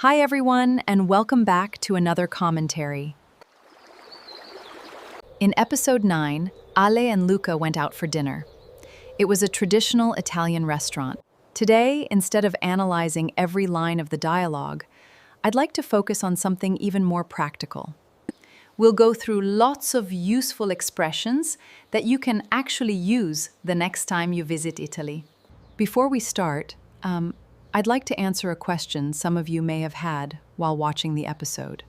Hi everyone, and welcome back to another commentary. In episode 9, Ale and Luca went out for dinner. It was a traditional Italian restaurant. Today, instead of analyzing every line of the dialogue, I'd like to focus on something even more practical. We'll go through lots of useful expressions that you can actually use the next time you visit Italy. Before we start, I'd like to answer a question some of you may have had while watching the episode.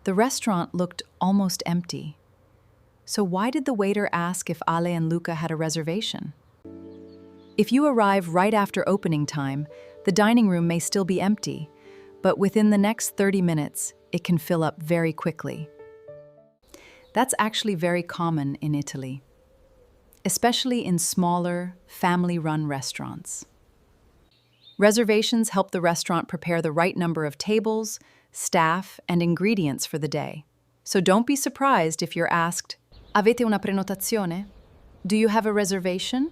The restaurant looked almost empty. So why did the waiter ask if Ale and Luca had a reservation? If you arrive right after opening time, the dining room may still be empty, but within the next 30 minutes, it can fill up very quickly. That's actually very common in Italy, especially in smaller, family-run restaurants. Reservations help the restaurant prepare the right number of tables, staff, and ingredients for the day. So don't be surprised if you're asked, Avete una prenotazione? Do you have a reservation?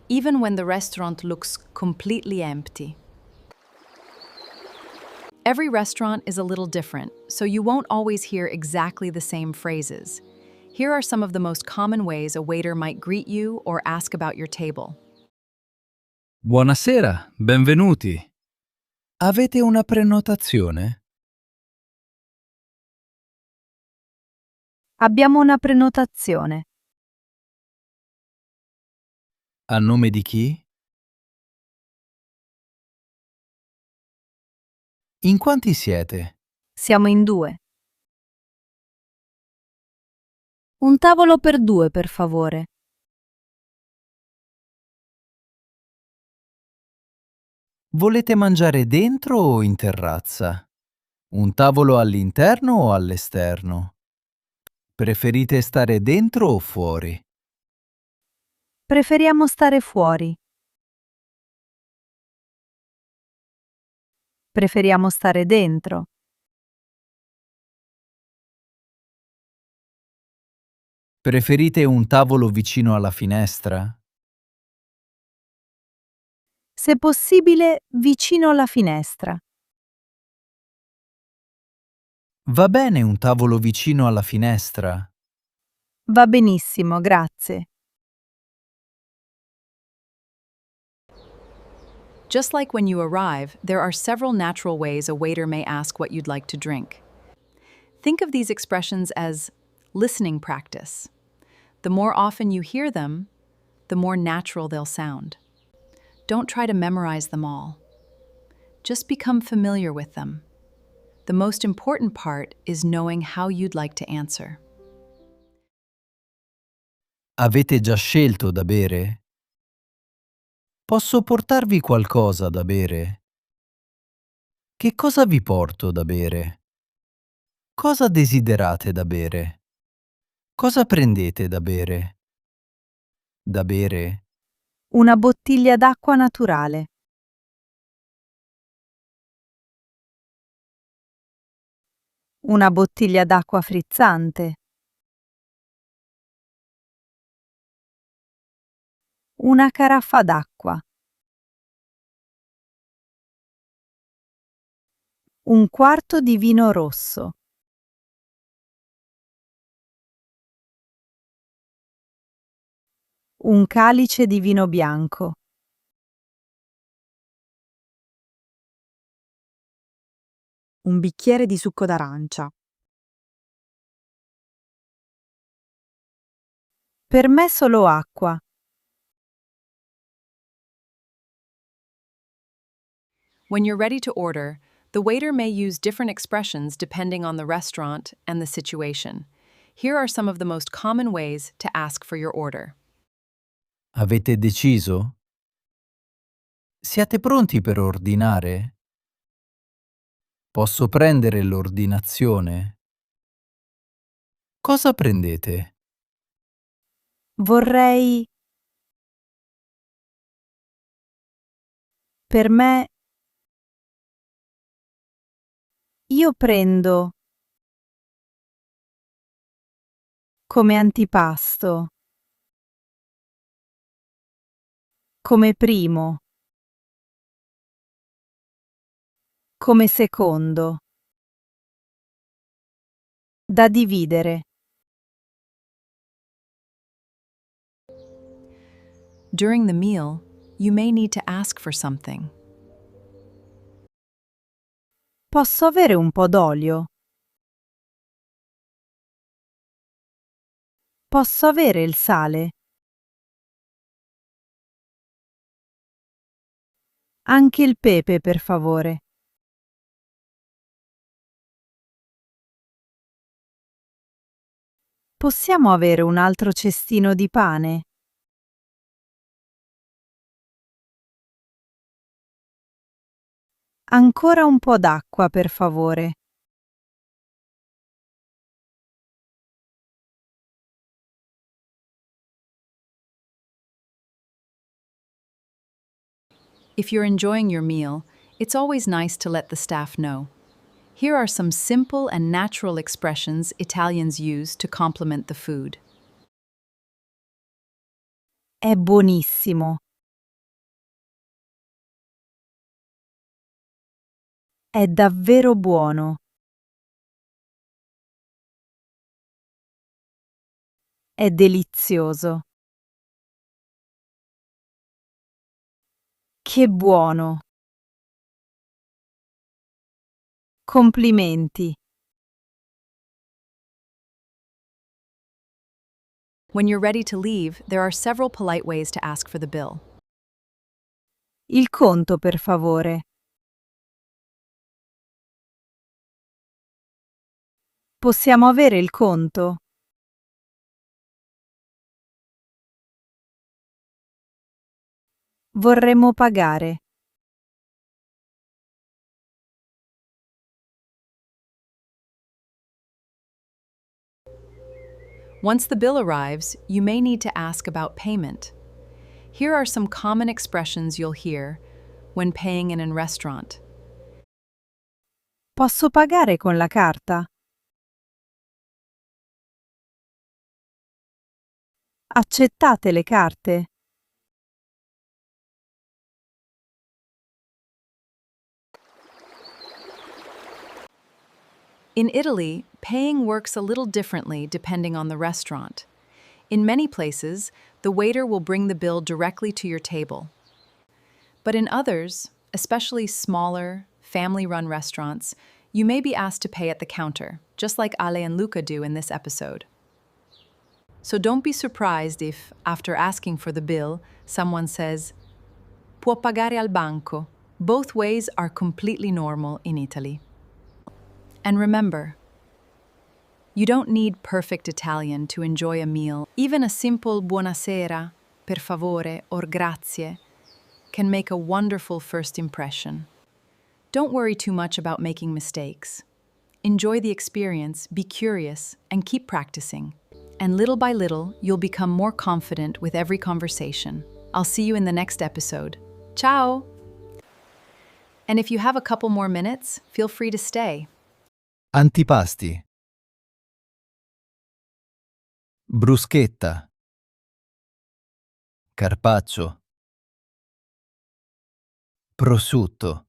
Even when the restaurant looks completely empty. Every restaurant is a little different, so you won't always hear exactly the same phrases. Here are some of the most common ways a waiter might greet you or ask about your table. Buonasera, benvenuti. Avete una prenotazione? Abbiamo una prenotazione. A nome di chi? In quanti siete? Siamo in 2. Un tavolo per 2, per favore. Volete mangiare dentro o in terrazza? Un tavolo all'interno o all'esterno? Preferite stare dentro o fuori? Preferiamo stare fuori. Preferiamo stare dentro. Preferite un tavolo vicino alla finestra? Se possibile, vicino alla finestra. Va bene un tavolo vicino alla finestra? Va benissimo, grazie. Just like when you arrive, there are several natural ways a waiter may ask what you'd like to drink. Think of these expressions as listening practice. The more often you hear them, the more natural they'll sound. Don't try to memorize them all. Just become familiar with them. The most important part is knowing how you'd like to answer. Avete già scelto da bere? Posso portarvi qualcosa da bere? Che cosa vi porto da bere? Cosa desiderate da bere? Cosa prendete da bere? Da bere? Una bottiglia d'acqua naturale. Una bottiglia d'acqua frizzante. Una caraffa d'acqua. Un quarto di vino rosso. Un calice di vino bianco. Un bicchiere di succo d'arancia. Per me solo acqua. When you're ready to order, the waiter may use different expressions depending on the restaurant and the situation. Here are some of the most common ways to ask for your order. Avete deciso? Siete pronti per ordinare? Posso prendere l'ordinazione? Cosa prendete? Vorrei. Per me. Io prendo. Come antipasto. Come primo. come secondo, da dividere. During the meal, you may need to ask for something. Posso avere un po' d'olio? Posso avere il sale? Anche il pepe, per favore. Possiamo avere un altro cestino di pane? Ancora un po' d'acqua, per favore. If you're enjoying your meal, it's always nice to let the staff know. Here are some simple and natural expressions Italians use to compliment the food. È buonissimo. È davvero buono. È delizioso. Che buono. Complimenti. When you're ready to leave, there are several polite ways to ask for the bill. Il conto, per favore. Possiamo avere il conto? Vorremmo pagare. Once the bill arrives, you may need to ask about payment. Here are some common expressions you'll hear when paying in a restaurant. Posso pagare con la carta? Accettate le carte? In Italy, paying works a little differently depending on the restaurant. In many places, the waiter will bring the bill directly to your table. But in others, especially smaller, family-run restaurants, you may be asked to pay at the counter, just like Ale and Luca do in this episode. So don't be surprised if, after asking for the bill, someone says, "Può pagare al banco." Both ways are completely normal in Italy. And remember, you don't need perfect Italian to enjoy a meal. Even a simple buonasera, per favore, or grazie can make a wonderful first impression. Don't worry too much about making mistakes. Enjoy the experience, be curious, and keep practicing. And little by little, you'll become more confident with every conversation. I'll see you in the next episode. Ciao! And if you have a couple more minutes, feel free to stay. Antipasti. Bruschetta. Carpaccio. Prosciutto.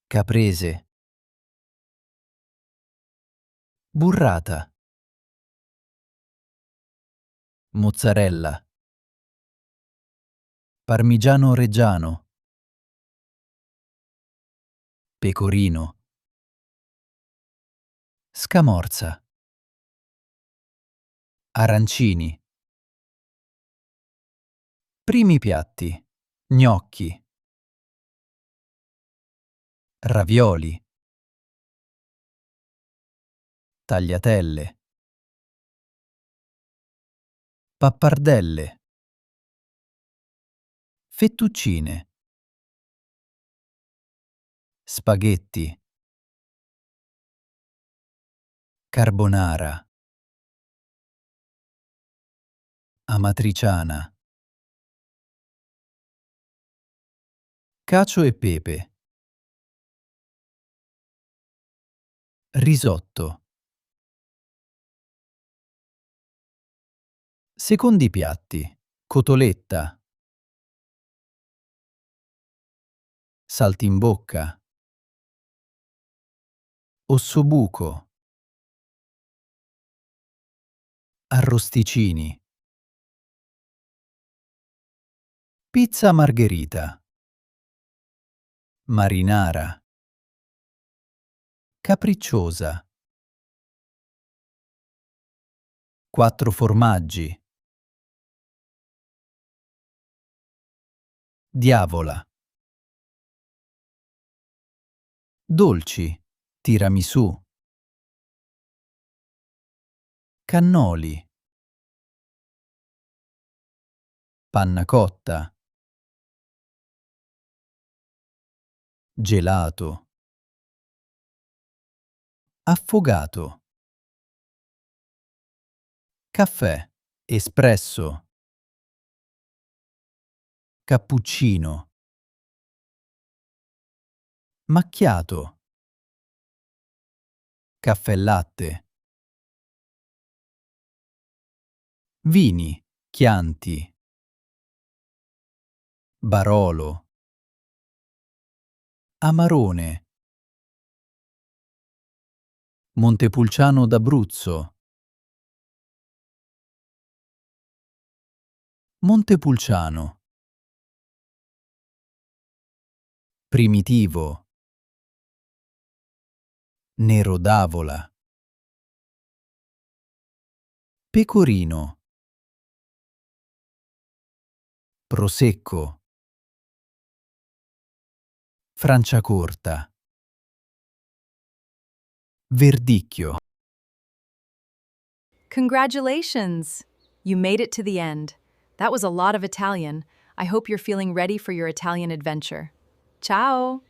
Caprese. Burrata. Mozzarella. Parmigiano reggiano. Pecorino. Scamorza. Arancini. Primi piatti. Gnocchi. Ravioli. Tagliatelle. Pappardelle. Fettuccine. Spaghetti. Carbonara. Amatriciana. Cacio e pepe. Risotto. Secondi piatti. Cotoletta. saltimbocca, ossobuco, arrosticini, pizza margherita, marinara, capricciosa, 4 formaggi, diavola, dolci, tiramisù, cannoli, panna cotta, gelato, affogato, caffè, espresso, cappuccino, macchiato, caffè latte, vini, chianti, barolo, amarone, Montepulciano d'Abruzzo, Montepulciano, primitivo, nero d'avola, pecorino, prosecco, franciacorta, verdicchio. Congratulations! You made it to the end. That was a lot of Italian. I hope you're feeling ready for your Italian adventure. Ciao!